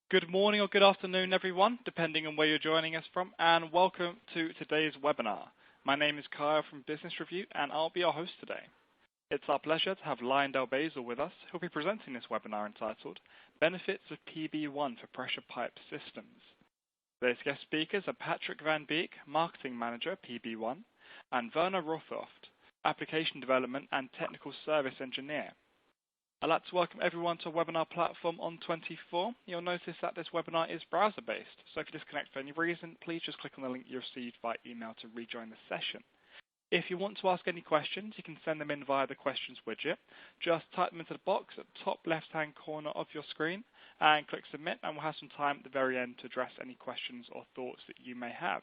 Good morning or good afternoon, everyone, depending on where you're joining us from, and welcome to today's webinar. My name is Kyle from Business Review, and I'll be your host today. It's our pleasure to have Lyndell Basil with us, who'll be presenting this webinar entitled Benefits of PB1 for Pressure Pipe Systems. Today's guest speakers are Patrick van Beek, Marketing Manager, PB1, and Werner Rothhöft, Application Development and Technical Service Engineer. I'd like to welcome everyone to our webinar platform on 24. You'll notice that this webinar is browser-based, so if you disconnect for any reason, please just click on the link you received by email to rejoin the session. If you want to ask any questions, you can send them in via the questions widget. Just type them into the box at the top left-hand corner of your screen and click submit, and we'll have some time at the very end to address any questions or thoughts that you may have.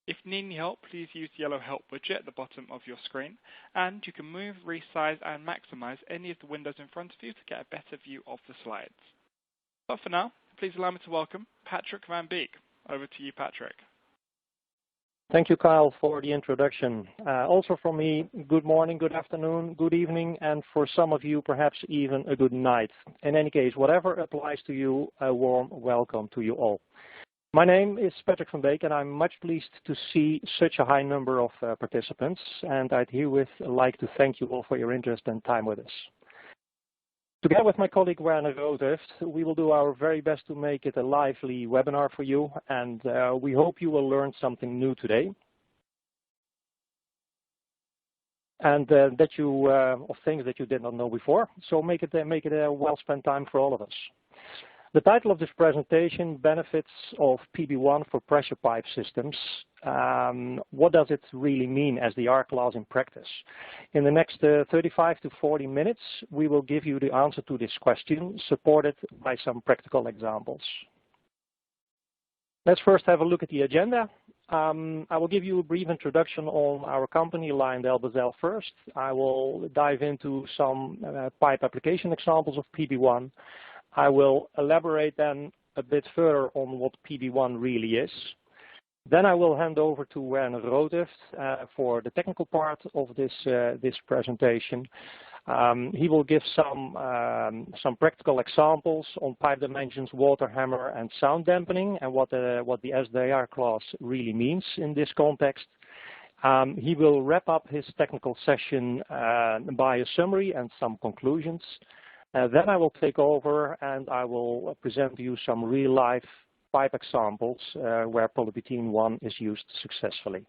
If you need any help, please use the yellow help widget at the bottom of your screen, and you can move, resize, and maximize any of the windows in front of you to get a better view of the slides. But for now, please allow me to welcome Patrick van Beek. Over to you, Patrick. Thank you, Kyle, for the introduction. Also from me, good morning, good afternoon, good evening, and for some of you, perhaps even a good night. In any case, whatever applies to you, a warm welcome to you all. My name is Patrick van Beek, and I'm much pleased to see such a high number of participants, and I'd herewith like to thank you all for your interest and time with us. Together with my colleague Werner Rothhöft, we will do our very best to make it a lively webinar for you, and we hope you will learn something new today, and of things that you did not know before. So make it a well-spent time for all of us. The title of this presentation, Benefits of PB1 for Pressure Pipe Systems. What does it really mean as the R class in practice? In the next 35 to 40 minutes, we will give you the answer to this question, supported by some practical examples. Let's first have a look at the agenda. I will give you a brief introduction on our company, Lyndell Basil, first. I will dive into some pipe application examples of PB1. I will elaborate then a bit further on what PB1 really is. Then I will hand over to Werner Rothhöft for the technical part of this presentation. He will give some practical examples on pipe dimensions, water hammer, and sound dampening, and what the SDR class really means in this context. He will wrap up his technical session by a summary and some conclusions. Then I will take over and I will present to you some real-life pipe examples where Polybutene 1 is used successfully.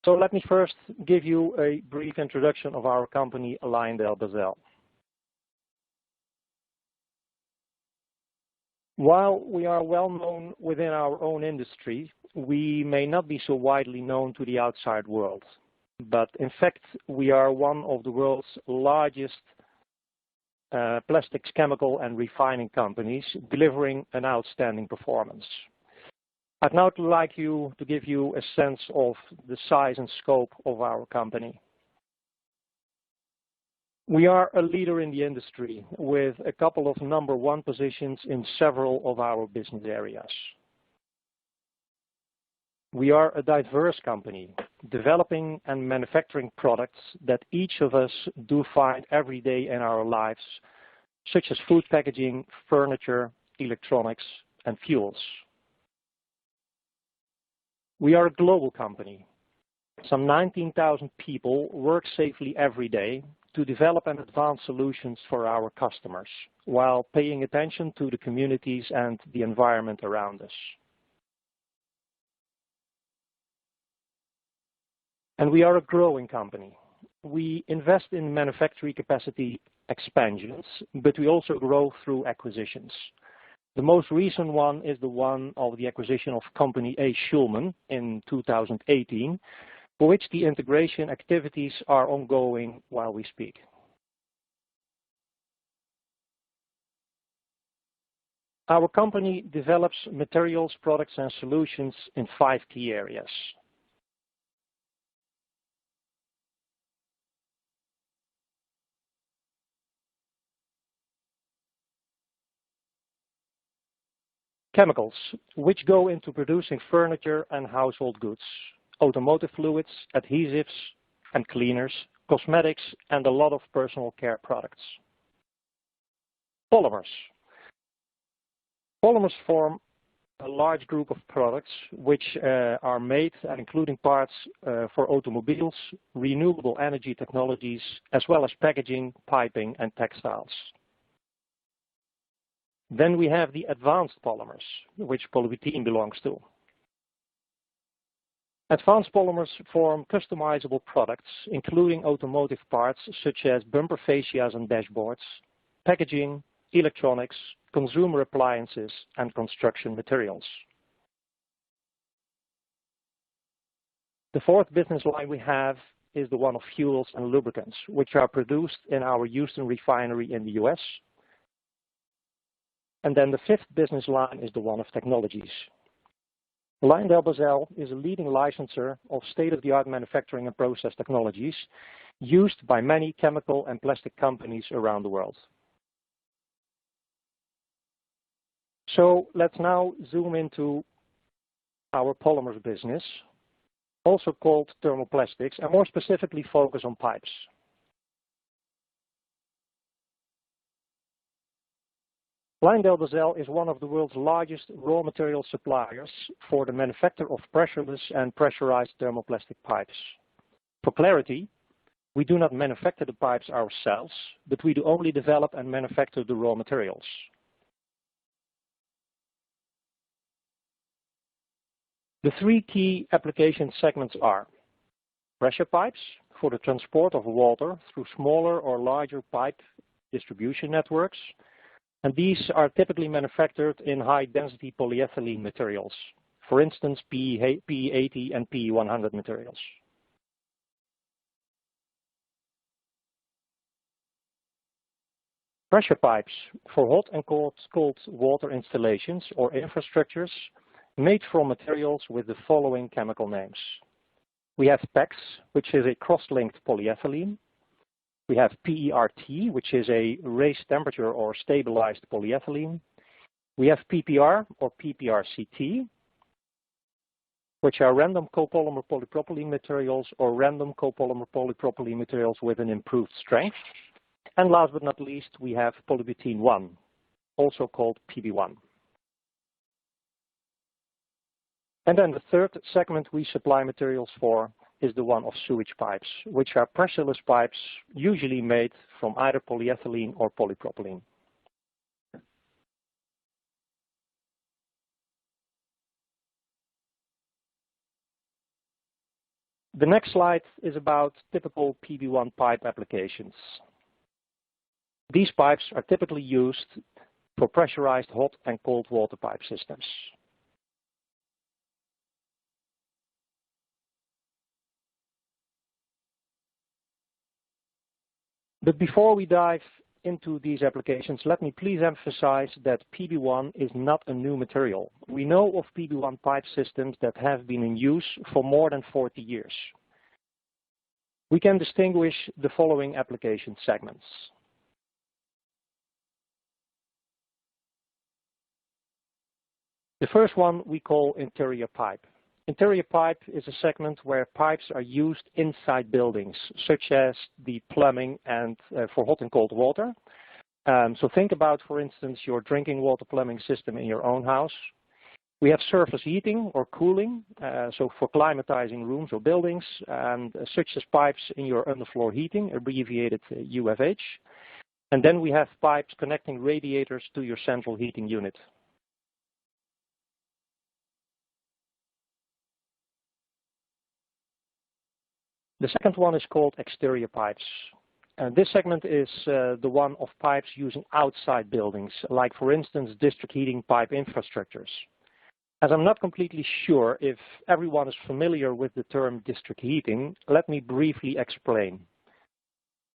So let me first give you a brief introduction of our company, Lyndell Basil. While we are well known within our own industry, we may not be so widely known to the outside world. But in fact, we are one of the world's largest plastics, chemical and refining companies, delivering an outstanding performance. I'd now like to give you a sense of the size and scope of our company. We are a leader in the industry with a couple of number one positions in several of our business areas. We are a diverse company, developing and manufacturing products that each of us do find every day in our lives, such as food packaging, furniture, electronics, and fuels. We are a global company. Some 19,000 people work safely every day to develop and advance solutions for our customers, while paying attention to the communities and the environment around us. And we are a growing company. We invest in manufacturing capacity expansions, but we also grow through acquisitions. The most recent one is the one of the acquisition of company A. Schulman in 2018, for which the integration activities are ongoing while we speak. Our company develops materials, products, and solutions in 5 key areas. Chemicals, which go into producing furniture and household goods, automotive fluids, adhesives and cleaners, cosmetics, and a lot of personal care products. Polymers. Polymers form a large group of products which are made, including parts for automobiles, renewable energy technologies, as well as packaging, piping, and textiles. Then we have the advanced polymers, which polybutene belongs to. Advanced polymers form customizable products, including automotive parts such as bumper fascias and dashboards, packaging, electronics, consumer appliances, and construction materials. The fourth business line we have is the one of fuels and lubricants, which are produced in our Houston refinery in the US. And then the fifth business line is the one of technologies. LyondellBasell is a leading licensor of state-of-the-art manufacturing and process technologies used by many chemical and plastic companies around the world. So let's now zoom into our polymers business, also called thermoplastics, and more specifically focus on pipes. LyondellBasell is one of the world's largest raw material suppliers for the manufacture of pressureless and pressurized thermoplastic pipes. For clarity, we do not manufacture the pipes ourselves, but we do only develop and manufacture the raw materials. The three key application segments are pressure pipes for the transport of water through smaller or larger pipe distribution networks, and these are typically manufactured in high-density polyethylene materials, for instance PE80 and PE100 materials. Pressure pipes for hot and cold water installations or infrastructures made from materials with the following chemical names. We have PEX, which is a cross-linked polyethylene. We have PERT, which is a raised temperature or stabilized polyethylene. We have PPR or PPRCT, which are random copolymer polypropylene materials or random copolymer polypropylene materials with an improved strength. And last but not least, we have polybutene 1, also called PB1. And then the third segment we supply materials for is the one of sewage pipes, which are pressureless pipes usually made from either polyethylene or polypropylene. The next slide is about typical PB1 pipe applications. These pipes are typically used for pressurized hot and cold water pipe systems. But before we dive into these applications, let me please emphasize that PB1 is not a new material. We know of PB1 pipe systems that have been in use for more than 40 years. We can distinguish the following application segments. The first one we call interior pipe. Interior pipe is a segment where pipes are used inside buildings, such as the plumbing and for hot and cold water. So think about, for instance, your drinking water plumbing system in your own house. We have surface heating or cooling, so for climatizing rooms or buildings, such as pipes in your underfloor heating, abbreviated UFH. And then we have pipes connecting radiators to your central heating unit. The second one is called exterior pipes. This segment is the one of pipes using outside buildings, like for instance district heating pipe infrastructures. As I'm not completely sure if everyone is familiar with the term district heating, let me briefly explain.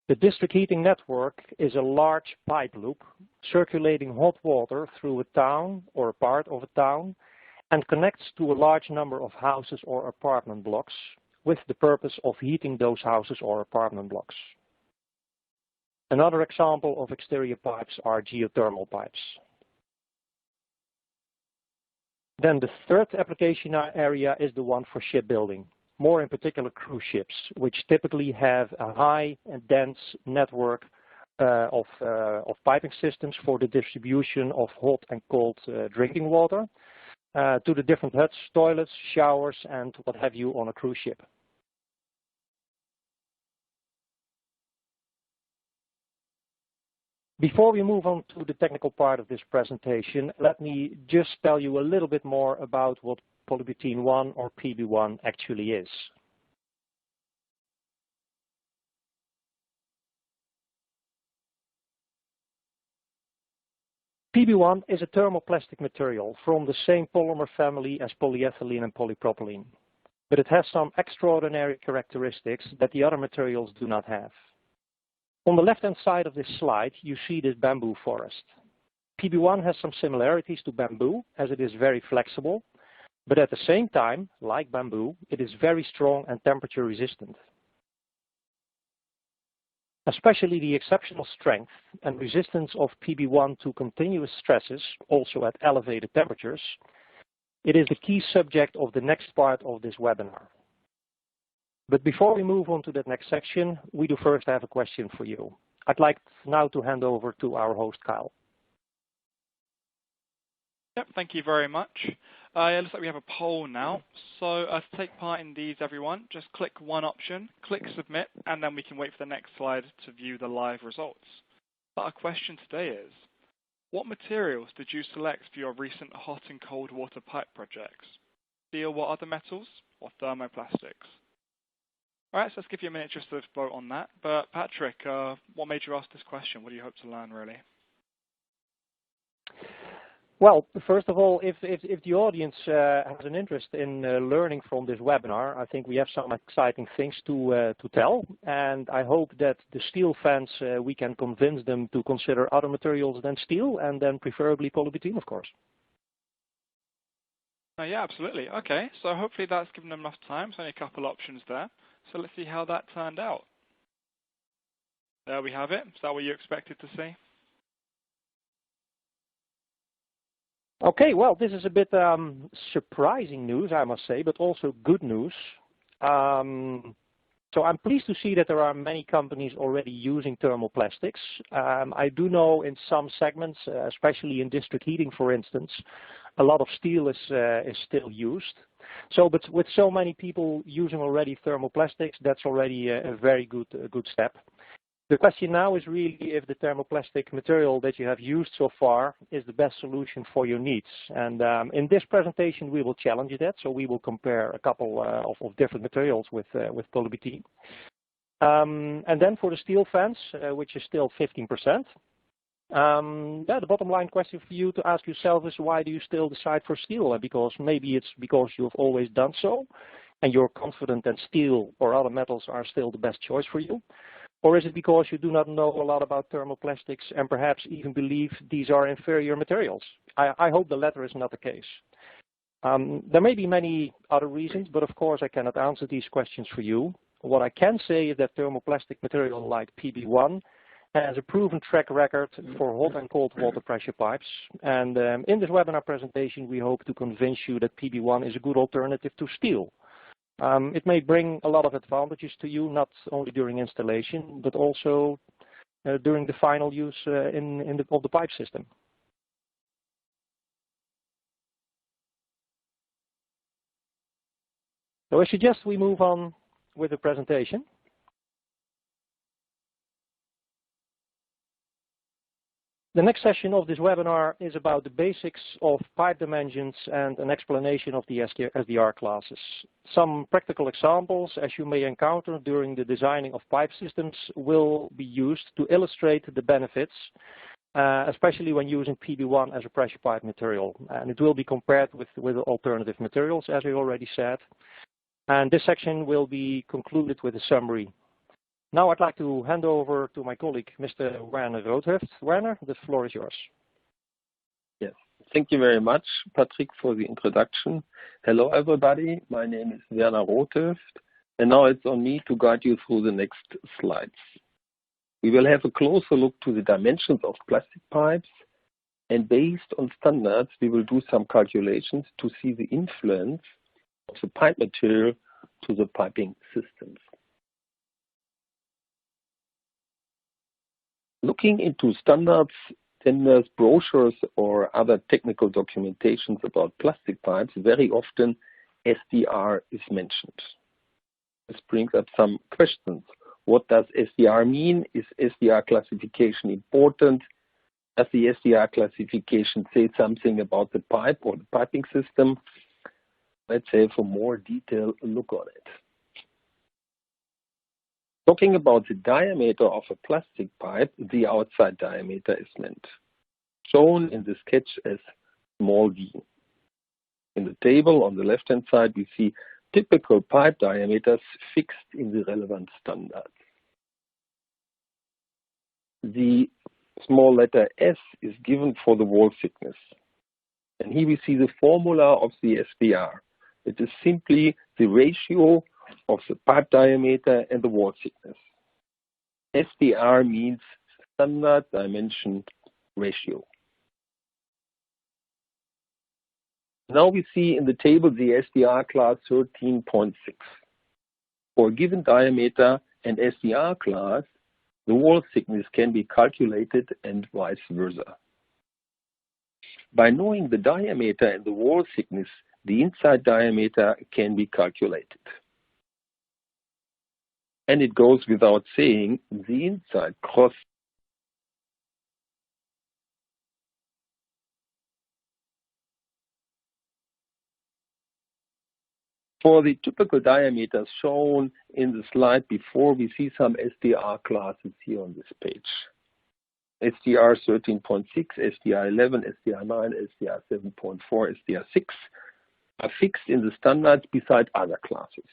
The district heating network is a large pipe loop circulating hot water through a town or a part of a town and connects to a large number of houses or apartment blocks, with the purpose of heating those houses or apartment blocks. Another example of exterior pipes are geothermal pipes. Then the third application area is the one for shipbuilding, more in particular cruise ships, which typically have a high and dense network of piping systems for the distribution of hot and cold drinking water to the different huts, toilets, showers, and what have you on a cruise ship. Before we move on to the technical part of this presentation, let me just tell you a little bit more about what polybutene 1 or PB1 actually is. PB1 is a thermoplastic material from the same polymer family as polyethylene and polypropylene, but it has some extraordinary characteristics that the other materials do not have. On the left-hand side of this slide, you see this bamboo forest. PB1 has some similarities to bamboo as it is very flexible, but at the same time, like bamboo, it is very strong and temperature resistant. Especially the exceptional strength and resistance of PB1 to continuous stresses, also at elevated temperatures, it is the key subject of the next part of this webinar. But before we move on to that next section, we do first have a question for you. I'd like now to hand over to our host, Kyle. Yep, thank you very much. It looks like we have a poll now. So to take part in these, everyone, just click one option, click submit, and then we can wait for the next slide to view the live results. But our question today is, what materials did you select for your recent hot and cold water pipe projects? Steel or other metals, or thermoplastics? All right, so let's give you a minute just to vote on that. But Patrick, what made you ask this question? What do you hope to learn, really? Well, first of all, if the audience has an interest in learning from this webinar, I think we have some exciting things to tell, and I hope that the steel fans, we can convince them to consider other materials than steel, and then preferably polybutene, of course. Yeah, absolutely. Okay, so hopefully that's given them enough time. There's only a couple options there. So let's see how that turned out. There we have it. Is that what you expected to see? Okay, well, this is a bit surprising news, I must say, but also good news. So I'm pleased to see that there are many companies already using thermoplastics. I do know in some segments, especially in district heating, for instance, a lot of steel is still used. So, but with so many people using already thermoplastics, that's already a very good step. The question now is really if the thermoplastic material that you have used so far is the best solution for your needs. And in this presentation, we will challenge that. So we will compare a couple of different materials with polybutene. And then for the steel fans, which is still 15%. The bottom line question for you to ask yourself is, why do you still decide for steel? Because maybe it's because you've always done so, and you're confident that steel or other metals are still the best choice for you. Or is it because you do not know a lot about thermoplastics and perhaps even believe these are inferior materials? I hope the latter is not the case. There may be many other reasons, but of course I cannot answer these questions for you. What I can say is that thermoplastic material like PB1 has a proven track record for hot and cold water pressure pipes. And in this webinar presentation, we hope to convince you that PB1 is a good alternative to steel. It may bring a lot of advantages to you, not only during installation, but also during the final use of the pipe system. So I suggest we move on with the presentation. The next session of this webinar is about the basics of pipe dimensions and an explanation of the SDR classes. Some practical examples, as you may encounter during the designing of pipe systems, will be used to illustrate the benefits, especially when using PB1 as a pressure pipe material. And it will be compared with alternative materials, as I already said. And this section will be concluded with a summary. Now I'd like to hand over to my colleague, Mr. Werner Rothhöft. Werner, the floor is yours. Yes, thank you very much, Patrick, for the introduction. Hello, everybody. My name is Werner Rothhöft, and now it's on me to guide you through the next slides. We will have a closer look to the dimensions of plastic pipes, and based on standards, we will do some calculations to see the influence of the pipe material to the piping systems. Looking into standards, tenders, brochures, or other technical documentations about plastic pipes, very often SDR is mentioned. This brings up some questions. What does SDR mean? Is SDR classification important? Does the SDR classification say something about the pipe or the piping system? Let's have a more detailed look on it. Talking about the diameter of a plastic pipe, the outside diameter is meant, shown in the sketch as small d. In the table on the left-hand side, we see typical pipe diameters fixed in the relevant standards. The small letter S is given for the wall thickness. And here we see the formula of the SDR. It is simply the ratio of the pipe diameter and the wall thickness. SDR means standard dimension ratio. Now we see in the table the SDR class 13.6. For a given diameter and SDR class, the wall thickness can be calculated and vice versa. By knowing the diameter and the wall thickness, the inside diameter can be calculated. And it goes without saying, the inside cross for the typical diameters shown in the slide before, we see some SDR classes here on this page. SDR 13.6, SDR 11, SDR 9, SDR 7.4, SDR 6 are fixed in the standards beside other classes.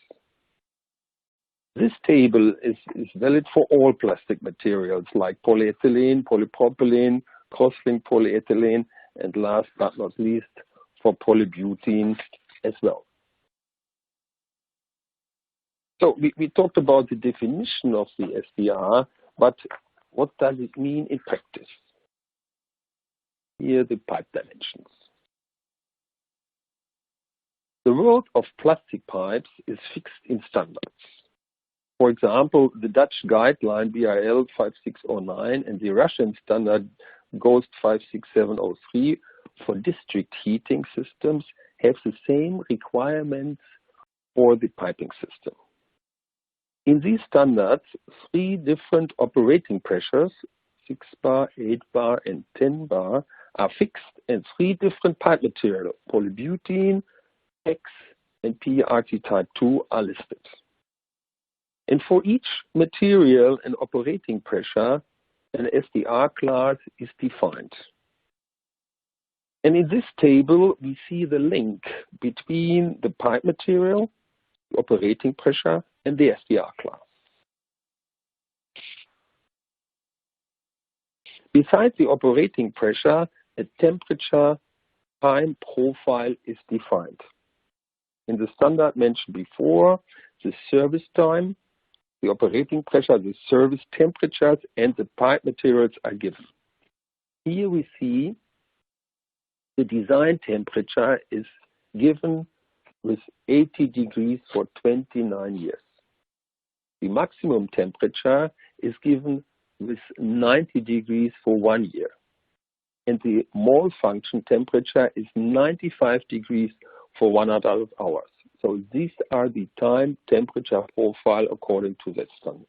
This table is valid for all plastic materials like polyethylene, polypropylene, cross-linked polyethylene, and last but not least for polybutene as well. So we talked about the definition of the SDR, but what does it mean in practice? Here are the pipe dimensions. The world of plastic pipes is fixed in standards. For example, the Dutch guideline BRL 5609 and the Russian standard GOST 56703 for district heating systems have the same requirements for the piping system. In these standards, 3 different operating pressures, 6 bar, 8 bar, and 10 bar, are fixed, and 3 different pipe materials, polybutene, X, and PRT type 2, are listed. And for each material and operating pressure, an SDR class is defined. And in this table, we see the link between the pipe material, the operating pressure, and the SDR class. Besides the operating pressure, a temperature time profile is defined. In the standard mentioned before, the service time, the operating pressure, the service temperatures, and the pipe materials are given. Here we see the design temperature is given with 80 degrees for 29 years. The maximum temperature is given with 90 degrees for 1 year. And the mole function temperature is 95 degrees for 100 hours. So these are the time temperature profile according to that standard.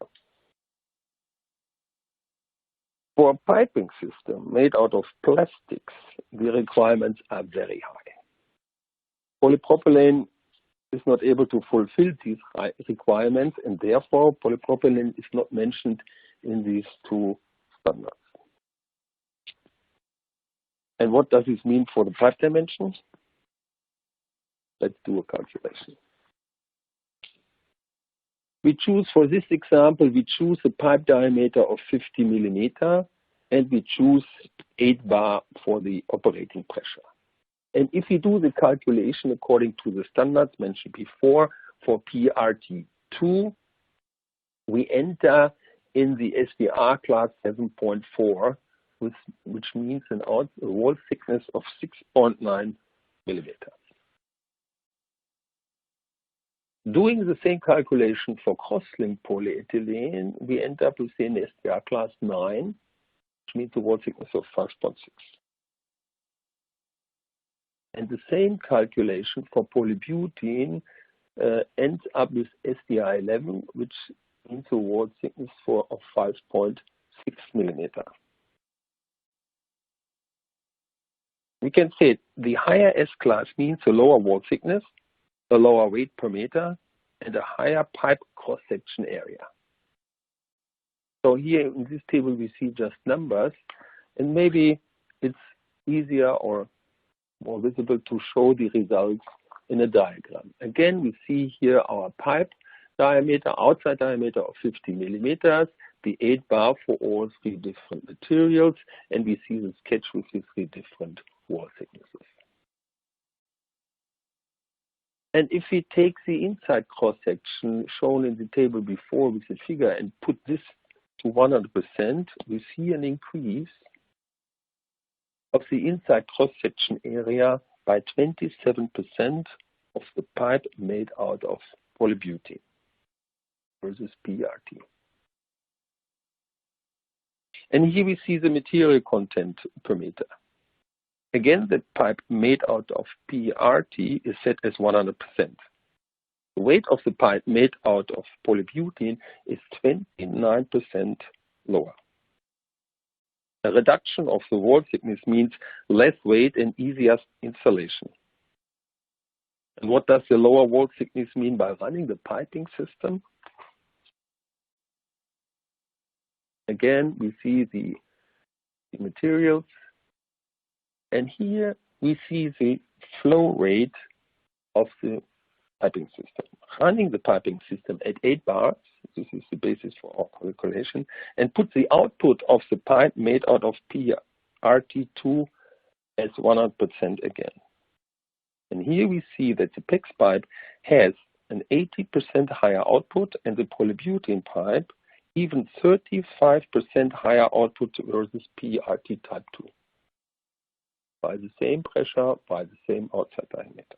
For a piping system made out of plastics, the requirements are very high. Polypropylene is not able to fulfill these requirements, and therefore polypropylene is not mentioned in these 2 standards. And what does this mean for the pipe dimensions? Let's do a calculation. We choose, for this example, we choose a pipe diameter of 50 millimeter, and we choose 8 bar for the operating pressure. And if we do the calculation according to the standards mentioned before for PRT2, we enter in the SDR class 7.4, which means a wall thickness of 6.9 millimeters. Doing the same calculation for cross-linked polyethylene, we end up with an SDR class 9, which means a wall thickness of 5.6. And the same calculation for polybutene ends up with SDI 11, which means a wall thickness of 5.6 millimeter. We can say the higher S class means a lower wall thickness, a lower weight per meter, and a higher pipe cross-section area. So here in this table we see just numbers, and maybe it's easier or more visible to show the results in a diagram. Again, we see here our pipe diameter, outside diameter of 50 millimeters, the 8 bar for all 3 different materials, and we see the sketch with the 3 different wall thicknesses. And if we take the inside cross-section shown in the table before with the figure and put this to 100%, we see an increase of the inside cross-section area by 27% of the pipe made out of polybutene versus PRT. And here we see the material content per meter. Again, the pipe made out of PRT is set as 100%. The weight of the pipe made out of polybutene is 29% lower. A reduction of the wall thickness means less weight and easier installation. And what does the lower wall thickness mean by running the piping system? Again, we see the materials. And here we see the flow rate of the piping system. Running the piping system at 8 bars, this is the basis for our calculation, and put the output of the pipe made out of PRT2 as 100% again. And here we see that the PEX pipe has an 80% higher output, and the polybutene pipe even 35% higher output versus PRT type 2. By the same pressure, by the same outside diameter.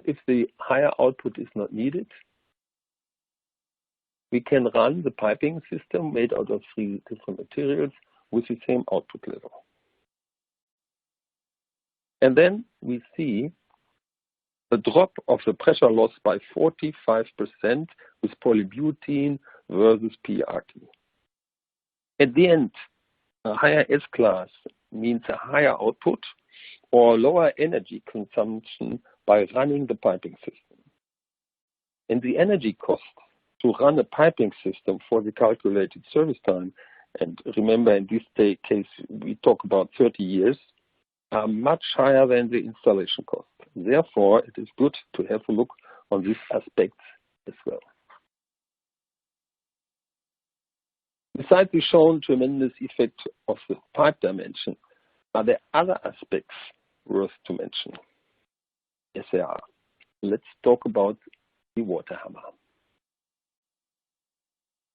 If the higher output is not needed, we can run the piping system made out of 3 different materials with the same output level. And then we see a drop of the pressure loss by 45% with polybutene versus PRT. At the end, a higher S class means a higher output or lower energy consumption by running the piping system. And the energy cost to run a piping system for the calculated service time, and remember in this case we talk about 30 years, are much higher than the installation cost. Therefore, it is good to have a look on these aspects as well. Besides the shown tremendous effect of the pipe dimension, are there other aspects worth to mention? Yes, there are. Let's talk about the water hammer.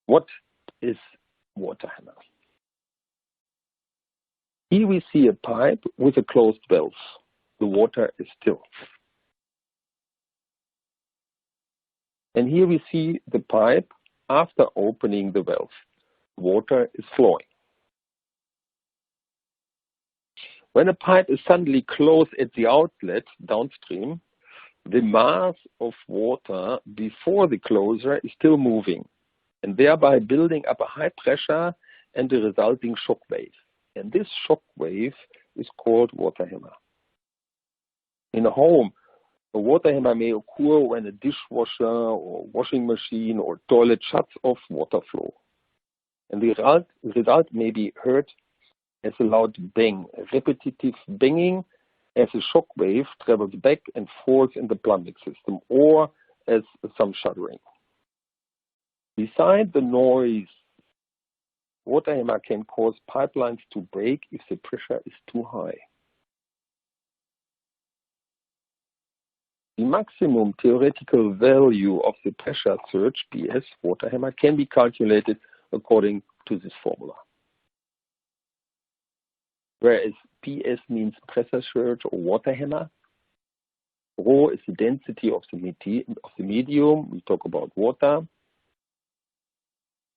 What is water hammer? Here we see a pipe with a closed valve. The water is still. And here we see the pipe after opening the valve. Water is flowing. When a pipe is suddenly closed at the outlet downstream, the mass of water before the closure is still moving, and thereby building up a high pressure and the resulting shock wave. And this shock wave is called water hammer. In a home, a water hammer may occur when a dishwasher or washing machine or toilet shuts off water flow. And the result may be heard as a loud bang, a repetitive banging as a shock wave travels back and forth in the plumbing system, or as some shuddering. Besides the noise, water hammer can cause pipelines to break if the pressure is too high. The maximum theoretical value of the pressure surge, PS, water hammer, can be calculated according to this formula. Whereas PS means pressure surge or water hammer, Rho is the density of the medium, we talk about water,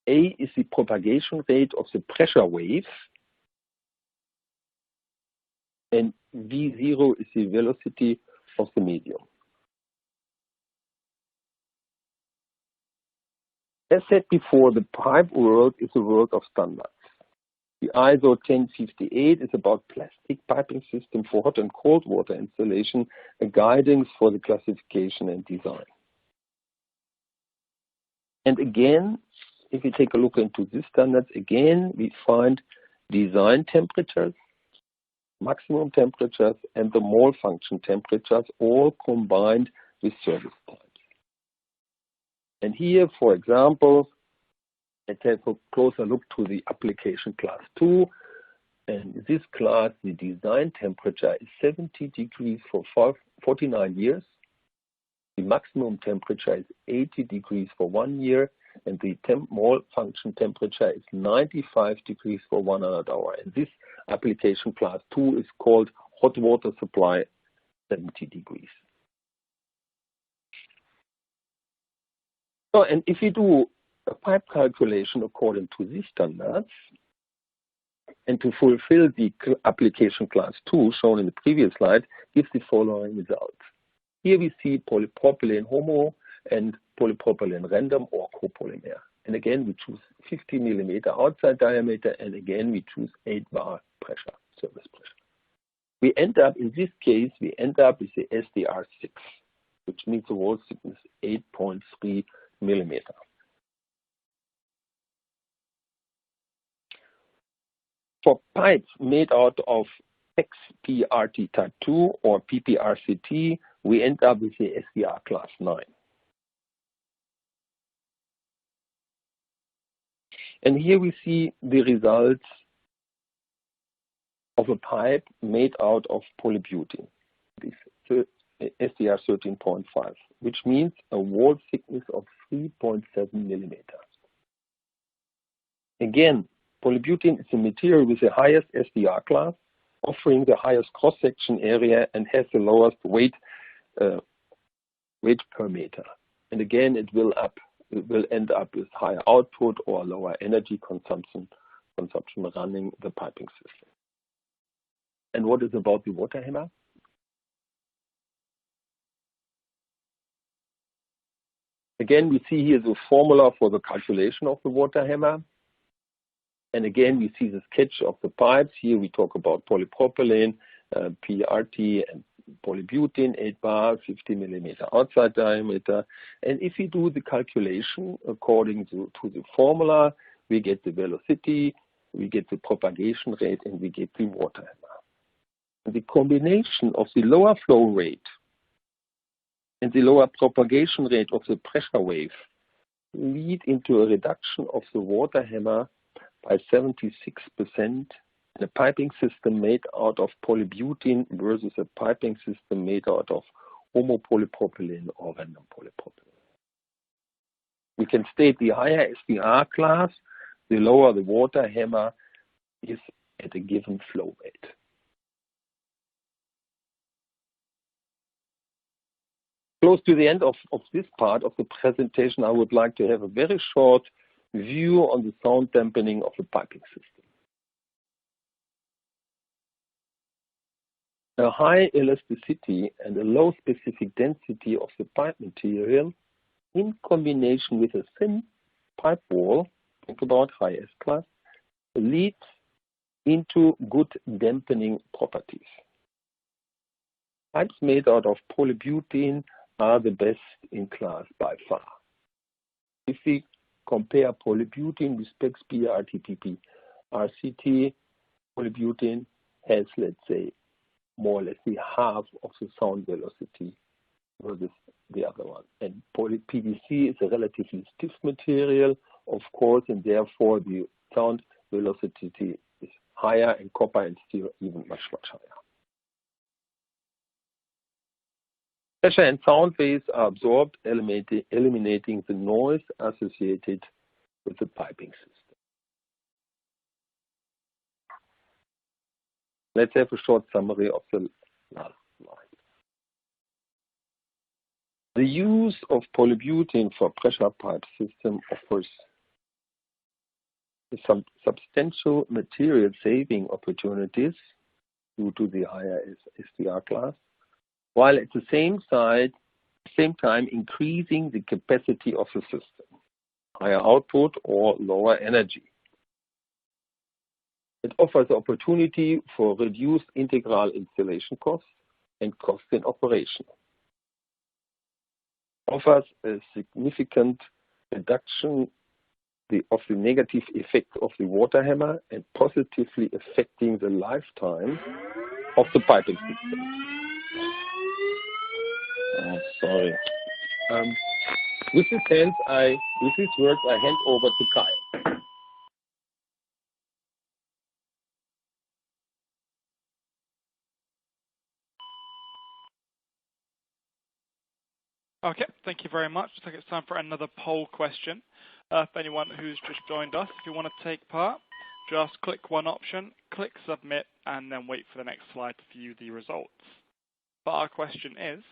A is the propagation rate of the pressure wave, and V0 is the velocity of the medium. As said before, the pipe world is a world of standards. The ISO 1058 is about plastic piping system for hot and cold water installation, a guidance for the classification and design. And again, if we take a look into these standards, again, we find design temperatures, maximum temperatures, and the mole function temperatures all combined with service times. And here, for example, let's have a closer look to the application class 2. And in this class, the design temperature is 70 degrees for 49 years. The maximum temperature is 80 degrees for 1 year. And the mole function temperature is 95 degrees for 100 hours. And this application class 2 is called hot water supply 70 degrees. So, and if you do a pipe calculation according to these standards, and to fulfill the application class 2 shown in the previous slide, gives the following results. Here we see polypropylene homo and polypropylene random or copolymer. And again, we choose 50 millimeter outside diameter, and again, we choose 8 bar pressure, surface pressure. We end up, in this case, we end up with the SDR6, which means the wall thickness 8.3 millimeter. For pipes made out of XPRT type 2 or PPRCT, we end up with the SDR class 9. And here we see the results of a pipe made out of polybutene, this SDR 13.5, which means a wall thickness of 3.7 millimeters. Again, polybutene is a material with the highest SDR class, offering the highest cross-section area and has the lowest weight per meter. And again, it will end up with higher output or lower energy consumption running the piping system. And what is about the water hammer? Again, we see here the formula for the calculation of the water hammer. And again, we see the sketch of the pipes. Here we talk about polypropylene, PRT, and polybutene, 8 bar, 50 millimeter outside diameter. And if we do the calculation according to the formula, we get the velocity, we get the propagation rate, and we get the water hammer. And the combination of the lower flow rate and the lower propagation rate of the pressure wave lead into a reduction of the water hammer by 76% in a piping system made out of polybutene versus a piping system made out of homopolypropylene or random polypropylene. We can state the higher SDR class, the lower the water hammer is at a given flow rate. Close to the end of this part of the presentation, I would like to have a very short view on the sound dampening of the piping system. A high elasticity and a low specific density of the pipe material in combination with a thin pipe wall, think about high S class, leads into good dampening properties. Pipes made out of polybutene are the best in class by far. If we compare polybutene with PEX, PRT, RCT, polybutene has, let's say, more or less the half of the sound velocity versus the other one. And PVC is a relatively stiff material, of course, and therefore the sound velocity is higher, and copper and steel even much, much higher. Pressure and sound waves are absorbed, eliminating the noise associated with the piping system. Let's have a short summary of the last slide. The use of polybutene for pressure pipe system offers some substantial material saving opportunities due to the higher SDR class, while at the same time increasing the capacity of the system, higher output or lower energy. It offers the opportunity for reduced integral installation costs and costs in operation. Offers a significant reduction of the negative effect of the water hammer and positively affecting the lifetime of the piping system. Oh, sorry. With these words, I hand over to Kai. Okay, thank you very much. I think it's time for another poll question. For anyone who's just joined us, if you want to take part, just click one option, click submit, and then wait for the next slide to view the results. But our question is,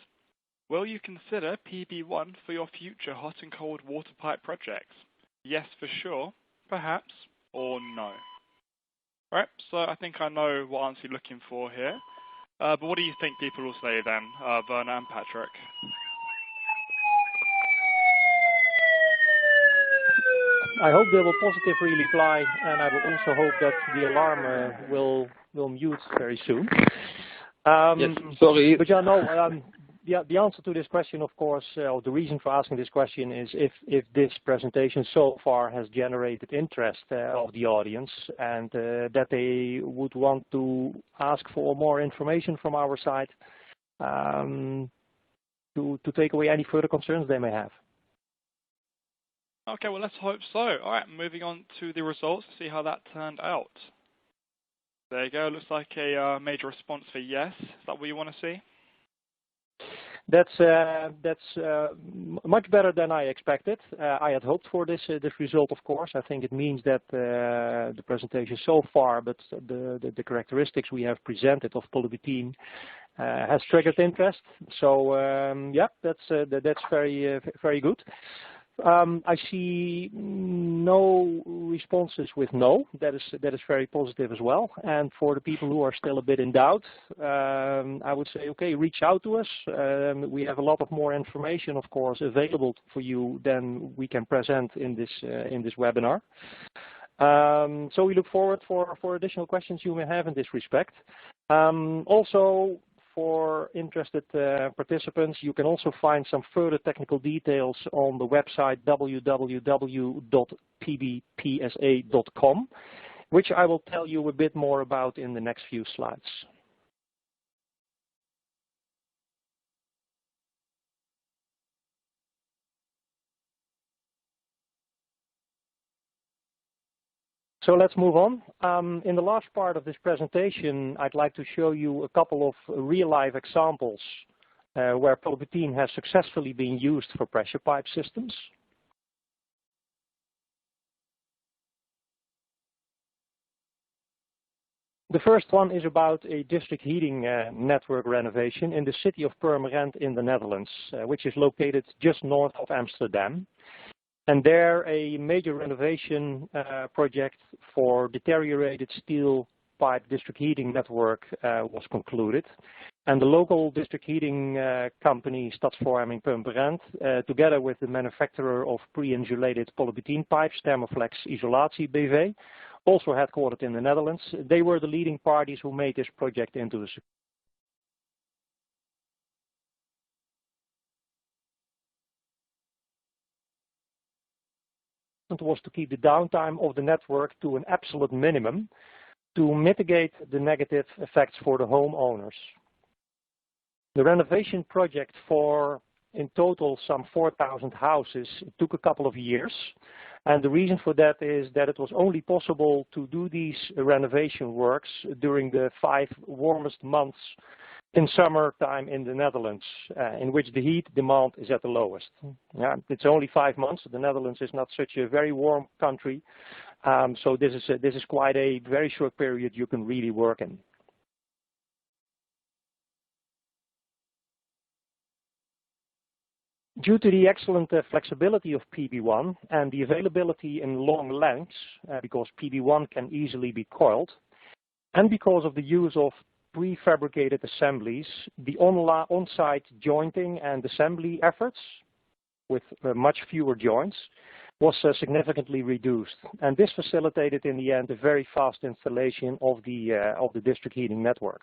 will you consider PB1 for your future hot and cold water pipe projects? Yes, for sure, perhaps, or no. Right, so I think I know what answer you're looking for here. But what do you think people will say then, Werner and Patrick? I hope they will positively reply, and I will also hope that the alarm will mute very soon. Yes, sorry. But yeah, no, the answer to this question, of course, or the reason for asking this question is if this presentation so far has generated interest of the audience, and that they would want to ask for more information from our side to take away any further concerns they may have. Okay, well, let's hope so. All right, moving on to the results to see how that turned out. There you go. Looks like a major response for yes. Is that what you want to see? That's much better than I expected. I had hoped for this result, of course. I think it means that the presentation so far, but the characteristics we have presented of polybutene has triggered interest. So yeah, that's very good. I see no responses with no. That is very positive as well. And for the people who are still a bit in doubt, I would say, okay, reach out to us. We have a lot of more information, of course, available for you than we can present in this webinar. So we look forward for additional questions you may have in this respect. Also, for interested participants, you can also find some further technical details on the website www.pbpsa.com, which I will tell you a bit more about in the next few slides. So let's move on. In the last part of this presentation, I'd like to show you a couple of real-life examples where polybutene has successfully been used for pressure pipe systems. The first one is about a district heating network renovation in the city of Purmerend in the Netherlands, which is located just north of Amsterdam. And there, a major renovation project for deteriorated steel pipe district heating network was concluded. And the local district heating company, Stadsvoorming Purmerend, together with the manufacturer of pre-insulated polybutene pipes, Thermoplastic Isolatie BV, also headquartered in the Netherlands, they were the leading parties who made this project into a success. Was to keep the downtime of the network to an absolute minimum to mitigate the negative effects for the homeowners. The renovation project for, in total, some 4,000 houses took a couple of years. And the reason for that is that it was only possible to do these renovation works during the 5 warmest months in summertime in the Netherlands, in which the heat demand is at the lowest. Yeah, it's only 5 months. The Netherlands is not such a very warm country, so this is quite a very short period you can really work in. Due to the excellent flexibility of PB1 and the availability in long lengths, because PB1 can easily be coiled, and because of the use of prefabricated assemblies, the on-site jointing and assembly efforts with much fewer joints was significantly reduced. And this facilitated in the end a very fast installation of the district heating network.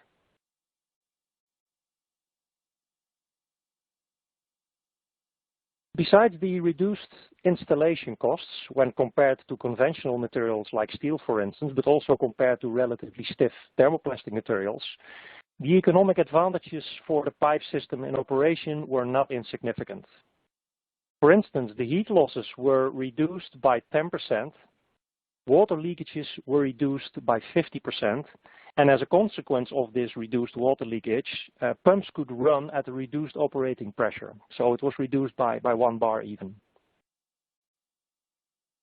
Besides the reduced installation costs when compared to conventional materials like steel, for instance, but also compared to relatively stiff thermoplastic materials, the economic advantages for the pipe system in operation were not insignificant. For instance, the heat losses were reduced by 10%, water leakages were reduced by 50%, and as a consequence of this reduced water leakage, pumps could run at a reduced operating pressure. So it was reduced by 1 bar even.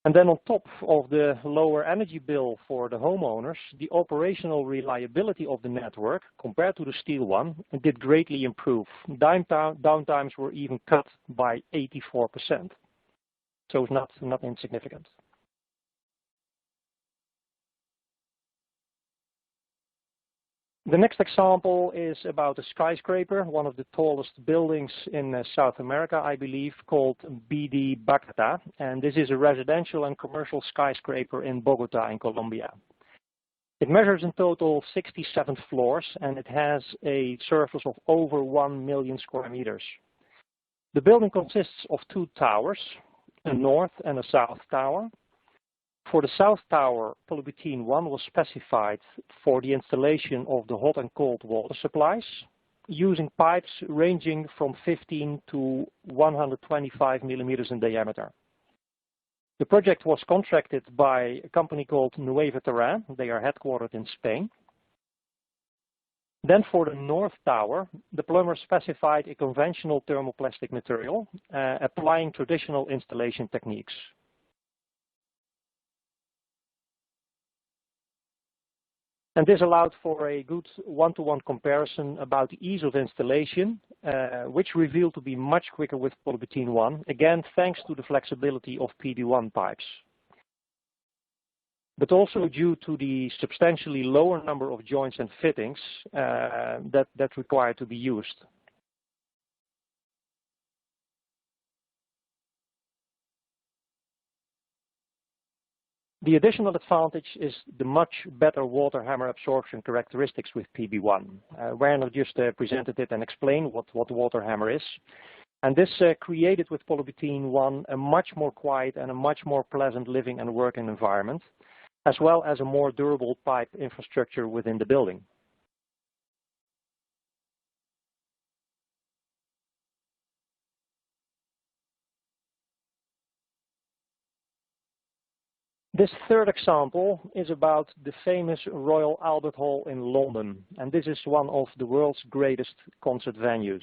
And then on top of the lower energy bill for the homeowners, the operational reliability of the network compared to the steel one did greatly improve. Downtimes were even cut by 84%. So it's not insignificant. The next example is about a skyscraper, one of the tallest buildings in South America, I believe, called BD Bacata. And this is a residential and commercial skyscraper in Bogota in Colombia. It measures in total 67 floors and it has a surface of over 1 million square meters. The building consists of 2 towers, a north and a south tower. For the south tower, Polybutene 1 was specified for the installation of the hot and cold water supplies, using pipes ranging from 15 to 125 millimeters in diameter. The project was contracted by a company called Nueva Terrain. They are headquartered in Spain. Then for the north tower, the plumber specified a conventional thermoplastic material, applying traditional installation techniques. And this allowed for a good one-to-one comparison about the ease of installation, which revealed to be much quicker with Polybutene 1, again thanks to the flexibility of PB1 pipes. But also due to the substantially lower number of joints and fittings that required to be used. The additional advantage is the much better water hammer absorption characteristics with PB1. Werner just presented it and explained what water hammer is. And this created with Polybutene 1 a much more quiet and a much more pleasant living and working environment, as well as a more durable pipe infrastructure within the building. This third example is about the famous Royal Albert Hall in London, and this is one of the world's greatest concert venues.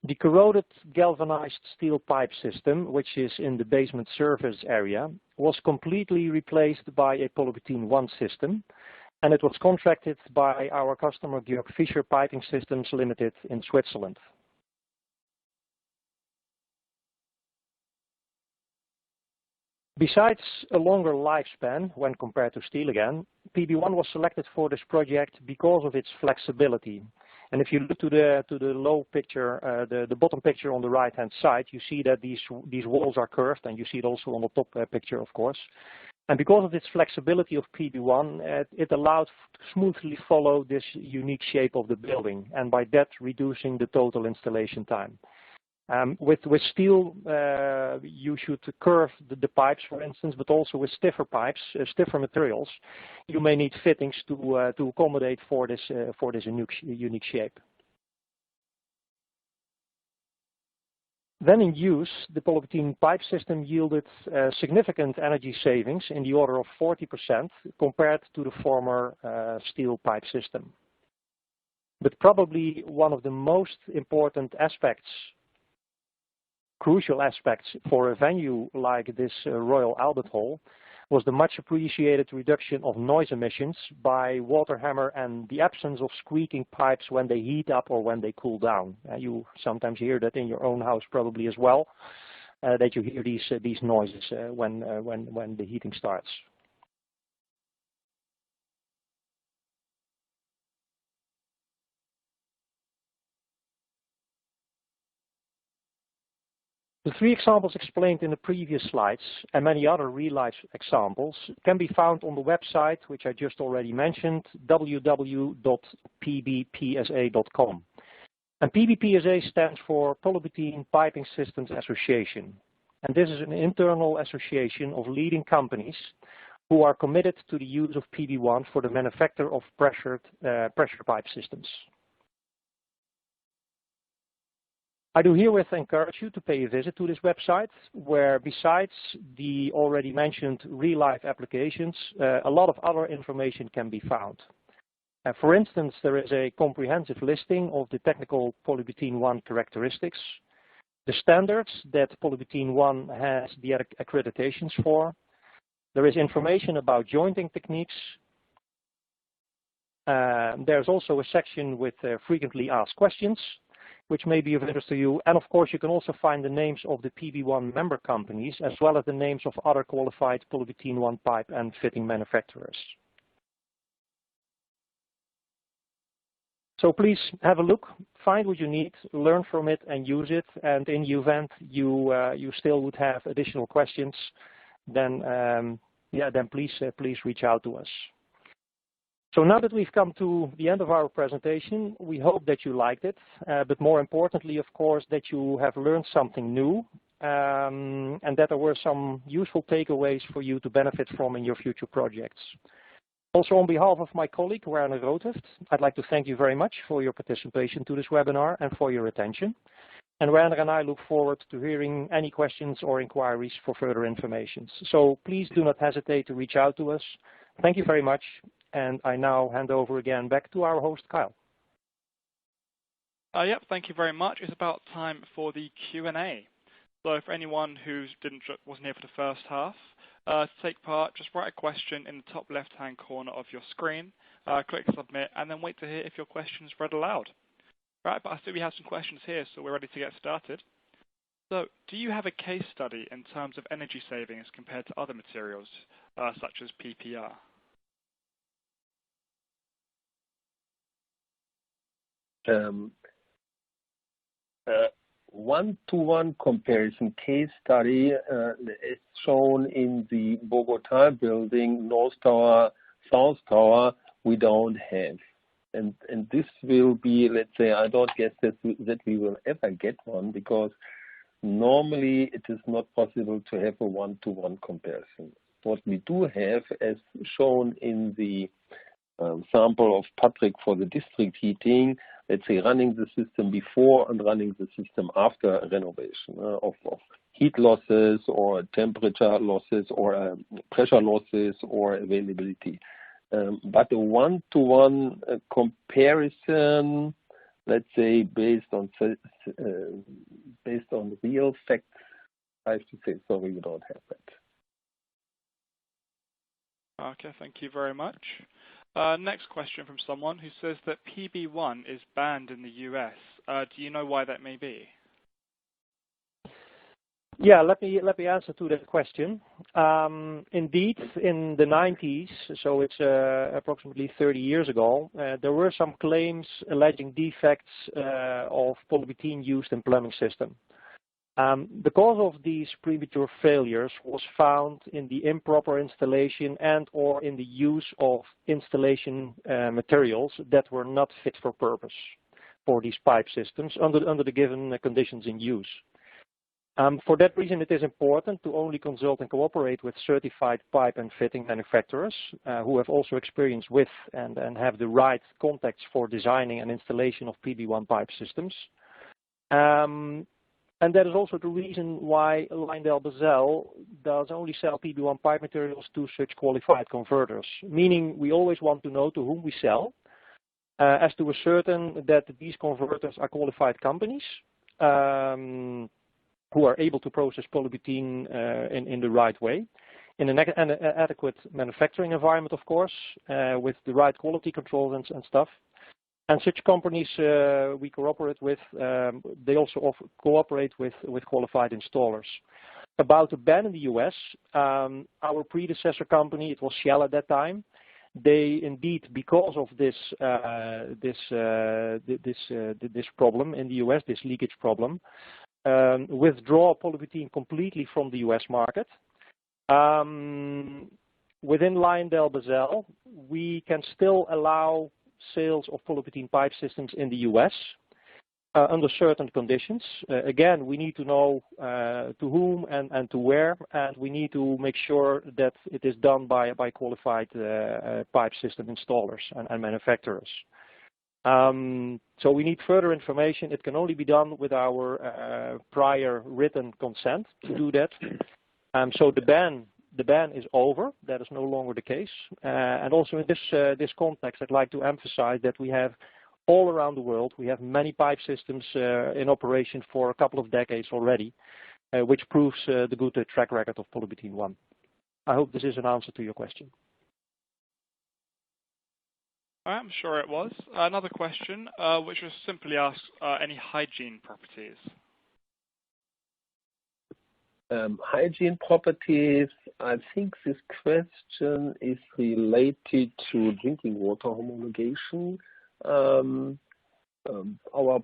The corroded galvanized steel pipe system, which is in the basement service area, was completely replaced by a Polybutene 1 system, and it was contracted by our customer Georg Fischer Piping Systems Limited in Switzerland. Besides a longer lifespan when compared to steel again, PB1 was selected for this project because of its flexibility. And if you look to the low picture, the bottom picture on the right hand side, you see that these walls are curved, and you see it also on the top picture, of course. And because of its flexibility of PB1, it allowed to smoothly follow this unique shape of the building, and by that reducing the total installation time. With steel, you should curve the pipes, for instance, but also with stiffer pipes, stiffer materials, you may need fittings to accommodate for this unique shape. Then in use, the Polybutene pipe system yielded significant energy savings in the order of 40% compared to the former steel pipe system. But probably one of the most important aspects, crucial aspects for a venue like this Royal Albert Hall, was the much appreciated reduction of noise emissions by water hammer and the absence of squeaking pipes when they heat up or when they cool down. You sometimes hear that in your own house probably as well, that you hear these noises when the heating starts. The three examples explained in the previous slides and many other real-life examples can be found on the website, which I just already mentioned, www.pbpsa.com. And PBPSA stands for Polybutene Piping Systems Association. And this is an internal association of leading companies who are committed to the use of PB1 for the manufacture of pressure pipe systems. I do herewith encourage you to pay a visit to this website, where besides the already mentioned real-life applications, a lot of other information can be found. For instance, there is a comprehensive listing of the technical Polybutene 1 characteristics, the standards that Polybutene 1 has the accreditations for. There is information about jointing techniques. There's also a section with frequently asked questions, which may be of interest to you. And of course, you can also find the names of the PB1 member companies, as well as the names of other qualified Polybutene 1 pipe and fitting manufacturers. So please have a look, find what you need, learn from it and use it. And in the event you still would have additional questions, then please reach out to us. So now that we've come to the end of our presentation, we hope that you liked it, but more importantly, of course, that you have learned something new and that there were some useful takeaways for you to benefit from in your future projects. Also, on behalf of my colleague, Werner Rothhöft, I'd like to thank you very much for your participation to this webinar and for your attention. And Werner and I look forward to hearing any questions or inquiries for further information. So please do not hesitate to reach out to us. Thank you very much. And I now hand over again back to our host, Kyle. Yep, thank you very much. It's about time for the Q&A. So for anyone who wasn't here for the first half, to take part, just write a question in the top left-hand corner of your screen, click submit, and then wait to hear if your question is read aloud. Right, but I see we have some questions here, so we're ready to get started. So, do you have a case study in terms of energy savings compared to other materials, such as PPR? One-to-one comparison case study is shown in the Bogota building, North Tower, South Tower, we don't have. And this will be, let's say, I don't guess that we will ever get one, because normally it is not possible to have a one-to-one comparison. What we do have, as shown in the sample of Patrick for the district heating, let's say running the system before and running the system after renovation of heat losses or temperature losses or pressure losses or availability. But a one-to-one comparison, let's say based on real facts, I have to say sorry, we don't have that. Okay, thank you very much. Next question from someone who says that PB1 is banned in the US. Do you know why that may be? Yeah, let me answer to that question. Indeed, in the 90s, so it's approximately 30 years ago, there were some claims alleging defects of polybutene used in plumbing system. The cause of these premature failures was found in the improper installation and or in the use of installation materials that were not fit for purpose for these pipe systems under the given conditions in use. For that reason, it is important to only consult and cooperate with certified pipe and fitting manufacturers who have also experience with and have the right contacts for designing and installation of PB1 pipe systems. And that is also the reason why LyondellBasell does only sell PB1 pipe materials to such qualified converters, meaning we always want to know to whom we sell, as to ascertain that these converters are qualified companies who are able to process polybutene in the right way. in an adequate manufacturing environment, of course, with the right quality controls and stuff. And such companies we cooperate with, they also cooperate with qualified installers. About the ban in the US, our predecessor company, it was Shell at that time, they indeed, because of this problem in the US, this leakage problem, withdraw polybutene completely from the US market. Within LyondellBasell, we can still allow sales of polybutene pipe systems in the US under certain conditions. Again, we need to know to whom and to where, and we need to make sure that it is done by qualified pipe system installers and manufacturers. So we need further information. It can only be done with our prior written consent to do that. So the ban is over. That is no longer the case. And also in this context, I'd like to emphasize that we have all around the world, we have many pipe systems in operation for a couple of decades already, which proves the good track record of Polybutene 1. I hope this is an answer to your question. I'm sure it was. Another question, which was simply asked, any hygiene properties? Hygiene properties, I think this question is related to drinking water homologation. Our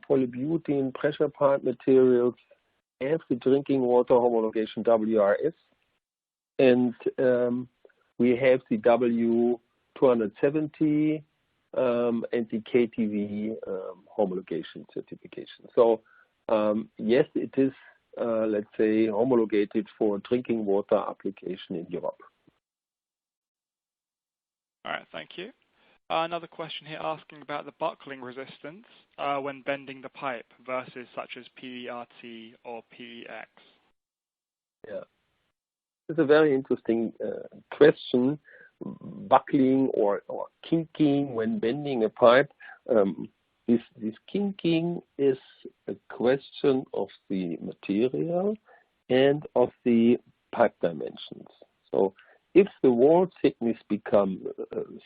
polybutene pressure pipe materials have the drinking water homologation WRS, and we have the W270 and the KTV homologation certification. So yes, it is, let's say, homologated for drinking water application in Europe. All right, thank you. Another question here asking about the buckling resistance when bending the pipe versus such as PERT or PEX. Yeah, it's a very interesting question. Buckling or kinking when bending a pipe. This kinking is a question of the material and of the pipe dimensions. So if the wall thickness becomes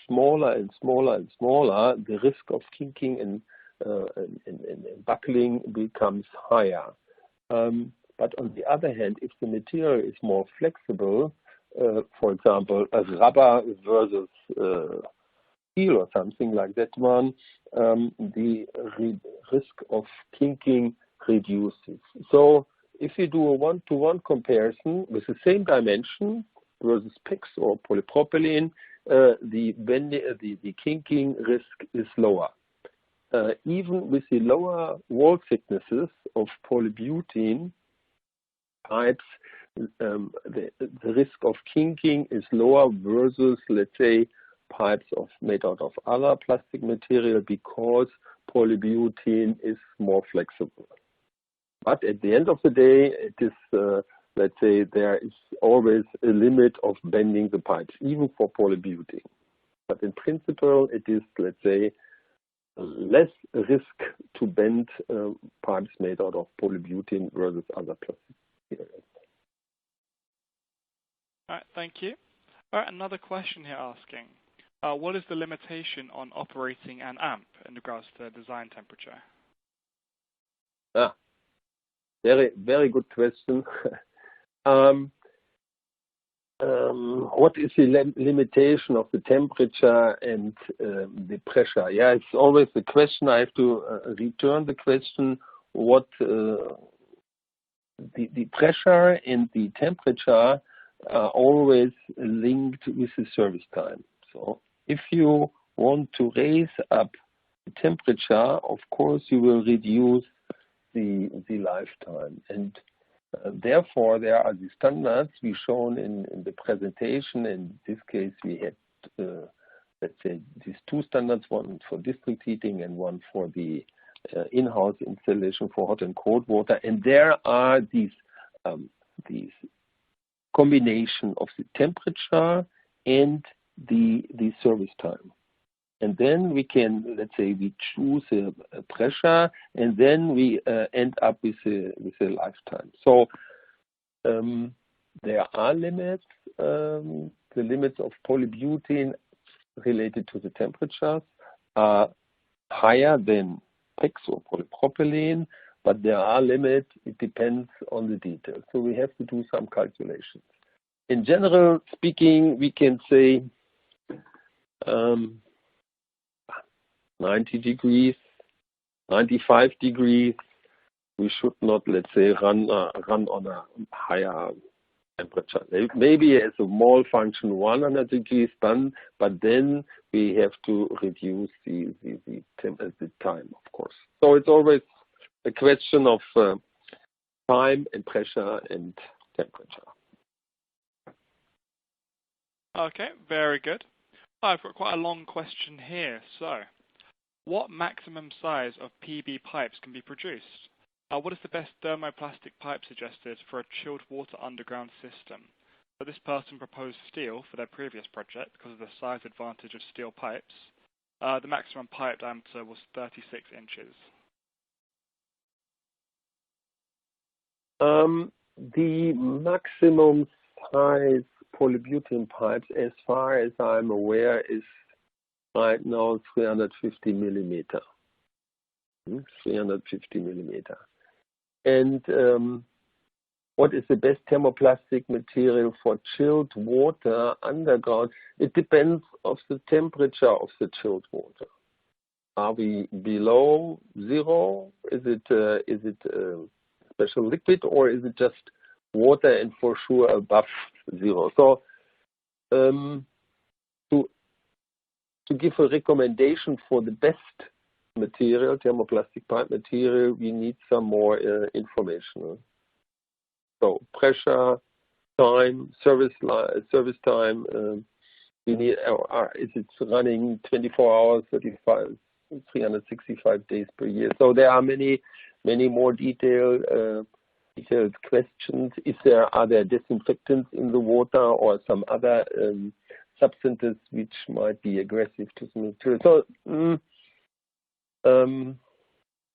smaller and smaller and smaller, the risk of kinking and buckling becomes higher. But on the other hand, if the material is more flexible, for example, as rubber versus steel or something like that one, the risk of kinking reduces. So if you do a one-to-one comparison with the same dimension versus PEX or polypropylene, the kinking risk is lower. Even with the lower wall thicknesses of polybutene pipes, the risk of kinking is lower versus, let's say, pipes made out of other plastic material because polybutene is more flexible. But at the end of the day, it is, let's say, there is always a limit of bending the pipes, even for polybutene. But in principle, it is, let's say, less risk to bend pipes made out of polybutene versus other plastic materials. All right, thank you. All right, another question here asking, what is the limitation on operating an amp in regards to design temperature? Very, very good question. What is the limitation of the temperature and the pressure? Yeah, it's always the question. I have to return the question. What the pressure and the temperature are always linked with the service time. So if you want to raise up the temperature, of course you will reduce the lifetime, and therefore there are the standards we shown in the presentation. In this case we had let's say these two standards, one for district heating and one for the in-house installation for hot and cold water, and there are these combination of the temperature and the service time. And then we can, let's say, we choose a pressure, and then we end up with a lifetime. So there are limits. The limits of polybutene related to the temperatures are higher than PEX or polypropylene, but there are limits. It depends on the details. So we have to do some calculations. In general speaking, we can say 90 degrees, 95 degrees. We should not, let's say, run on a higher temperature. Maybe as a mole function 100 degrees, but then we have to reduce the time, of course. So it's always a question of time and pressure and temperature. Okay, very good. I've got quite a long question here. So, what maximum size of PB pipes can be produced? What is the best thermoplastic pipe suggested for a chilled water underground system? So this person proposed steel for their previous project because of the size advantage of steel pipes. The maximum pipe diameter was 36 inches. The maximum size polybutene pipes, as far as I'm aware, is right now 350 millimeter. 350 millimeter. And what is the best thermoplastic material for chilled water underground? It depends of the temperature of the chilled water. Are we below zero? Is it special liquid, or is it just water and for sure above zero? So to give a recommendation for the best material, thermoplastic pipe material, we need some more information. So pressure, time, service time. We need. Is it running 24 hours, 365 days per year? So there are many more detailed questions. Are there disinfectants in the water or some other substances which might be aggressive to the material? So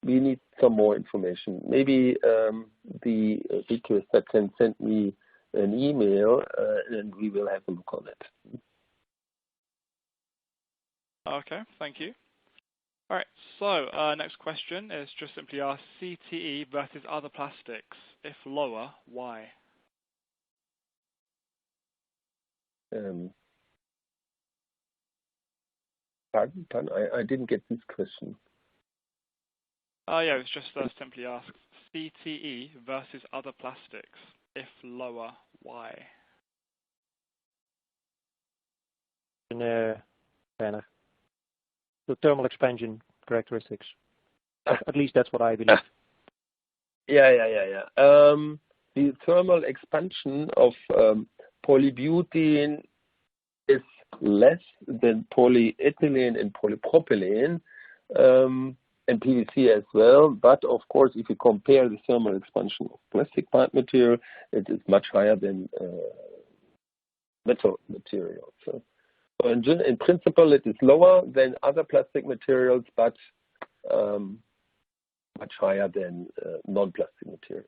we need some more information. Maybe the requester can send me an email and we will have a look on it. Okay, thank you. All right, so next question is just simply our CTE versus other plastics. If lower, why? Pardon? I didn't get this question. Yeah, it's just simply asked CTE versus other plastics. If lower, why? Werner, the thermal expansion characteristics. At least that's what I believe. Yeah. The thermal expansion of polybutene is less than polyethylene and polypropylene. And PVC as well, but of course, if you compare the thermal expansion of plastic pipe material, it is much higher than metal material. So in principle, it is lower than other plastic materials, but much higher than non-plastic materials.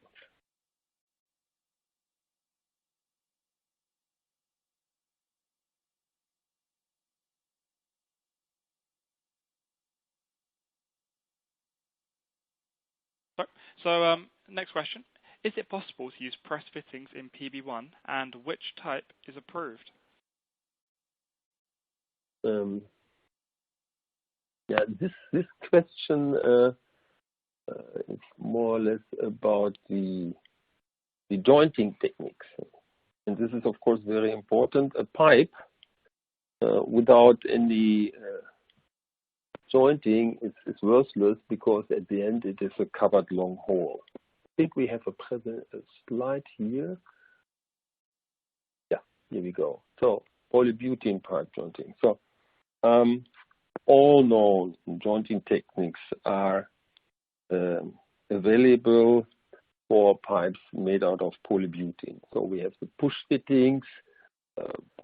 So next question. Is it possible to use press fittings in PB1, and which type is approved? This question is more or less about the jointing techniques. And this is, of course, very important. A pipe without any jointing is worthless, because at the end it is a covered long hole. I think we have a slide here. Yeah, here we go. So polybutene pipe jointing. So all known jointing techniques are available for pipes made out of polybutene. So we have the push fittings.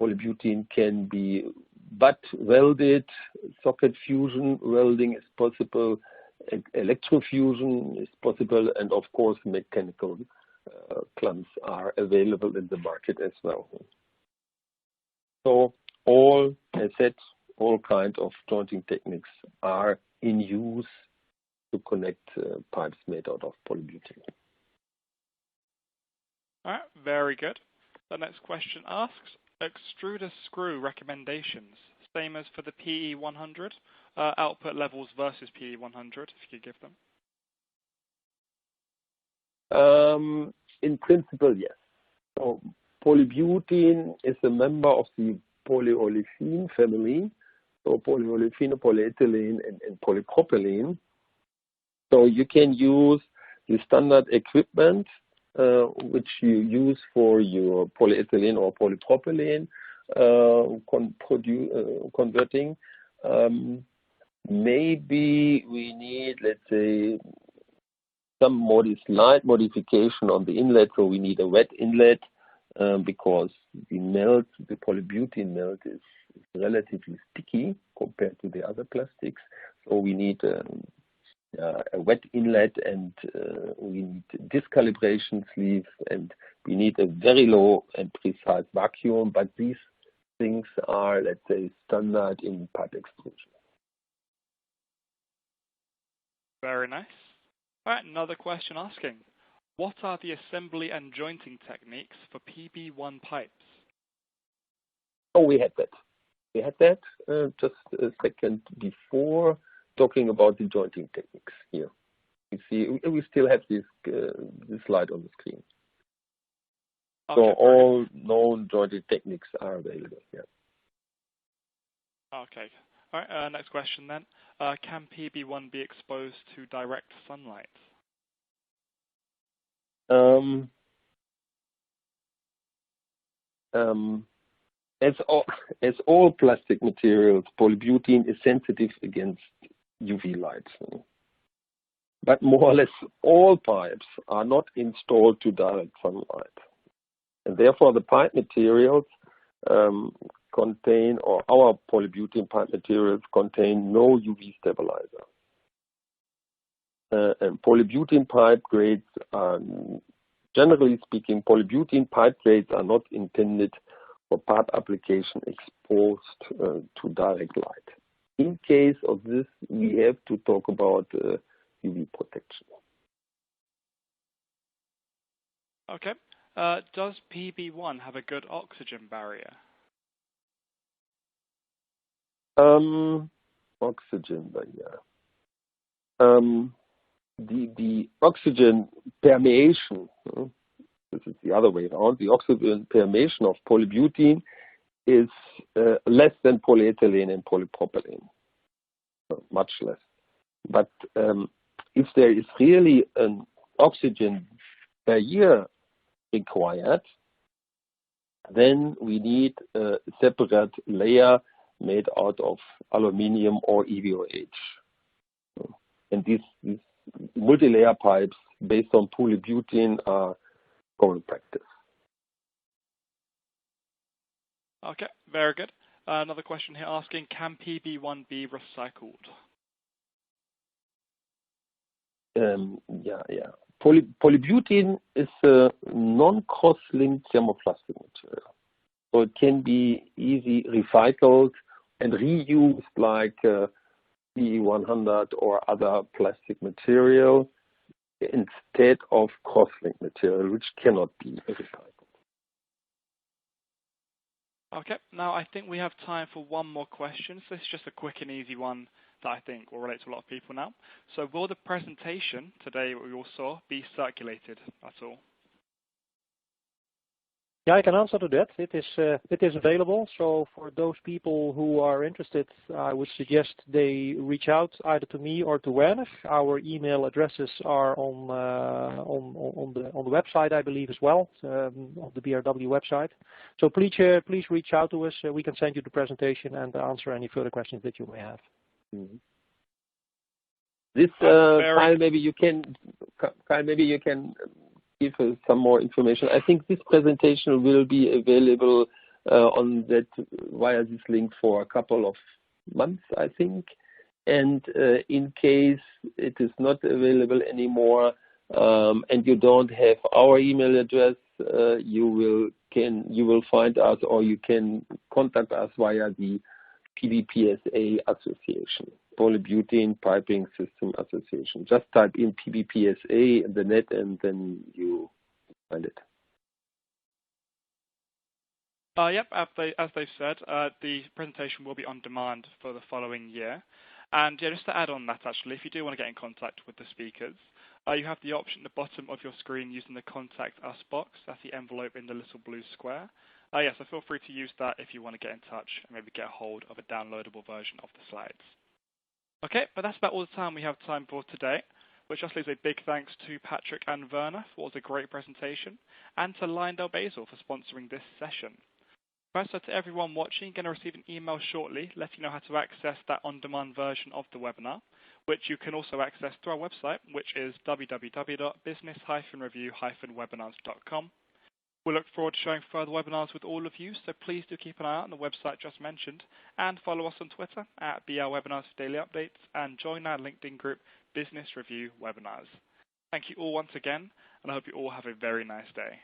Polybutene can be butt welded, socket fusion welding is possible, electrofusion is possible, and of course mechanical clamps are available in the market as well. So all, as said, all kinds of jointing techniques are in use to connect pipes made out of polybutene. All right, very good. The next question asks, extruder screw recommendations, same as for the PE100, output levels versus PE100, if you could give them. In principle, yes. So polybutene is a member of the polyolefin family. So polyolefin, polyethylene, and polypropylene. So you can use the standard equipment which you use for your polyethylene or polypropylene converting. Maybe we need, let's say, some slight modification on the inlet. So we need a wet inlet because the polybutene melt is relatively sticky compared to the other plastics. So we need a wet inlet, and we need discalibration sleeve, and we need a very low and precise vacuum. But these things are, let's say, standard in pipe extrusion. Very nice. All right, another question asking, what are the assembly and jointing techniques for PB1 pipes? Oh, we had that. We had that just a second before, talking about the jointing techniques here. You see, we still have this slide on the screen. Okay, so all known jointing techniques are available here. Okay. All right, next question then. Can PB1 be exposed to direct sunlight? As all plastic materials, polybutene is sensitive against UV light. But more or less all pipes are not installed to direct sunlight. And therefore the pipe materials contain, or our polybutene pipe materials contain no UV stabilizer. And polybutene pipe grades are, generally speaking, polybutene pipe grades are not intended for pipe application exposed to direct light. In case of this, we have to talk about UV protection. Okay. Does PB1 have a good oxygen barrier? Oxygen barrier. The oxygen permeation, this is the other way around, the oxygen permeation of polybutene is less than polyethylene and polypropylene, much less. But if there is really an oxygen barrier required, then we need a separate layer made out of aluminium or EVOH. And these multi-layer pipes based on polybutene are common practice. Okay, very good. Another question here asking, can PB1 be recycled? Yeah. Polybutene is a non-cross-linked thermoplastic material. So it can be easily recycled and reused like PE100 or other plastic material instead of cross-linked material, which cannot be recycled. Okay, now I think we have time for one more question. So this is just a quick and easy one that I think will relate to a lot of people now. So will the presentation today we all saw be circulated at all? Yeah, I can answer to that. It is available. So for those people who are interested, I would suggest they reach out either to me or to Werner. Our email addresses are on the website, I believe, as well, on the BRW website. So please reach out to us. We can send you the presentation and answer any further questions that you may have. Mm-hmm. This Kyle, maybe you can give us some more information. I think this presentation will be available on that via this link for a couple of months, I think. And in case it is not available anymore, and you don't have our email address, you will find us, or you can contact us via the PBPSA Association, Polybutene Piping System Association. Just type in PBPSA in the net and then you find it. Yep, as they've said, the presentation will be on demand for the following year. And yeah, just to add on that, actually, if you do want to get in contact with the speakers, you have the option at the bottom of your screen using the Contact Us box. That's the envelope in the little blue square. Yeah, so feel free to use that if you want to get in touch and maybe get a hold of a downloadable version of the slides. Okay, but that's about all the time we have time for today, which just leaves a big thanks to Patrick and Werner for what was a great presentation, and to LyondellBasell for sponsoring this session. So to everyone watching, you're going to receive an email shortly letting you know how to access that on-demand version of the webinar, which you can also access through our website, which is www.business-review-webinars.com. We look forward to sharing further webinars with all of you, so please do keep an eye out on the website just mentioned, and follow us on Twitter at BR Webinars for daily updates, and join our LinkedIn group, Business Review Webinars. Thank you all once again, and I hope you all have a very nice day.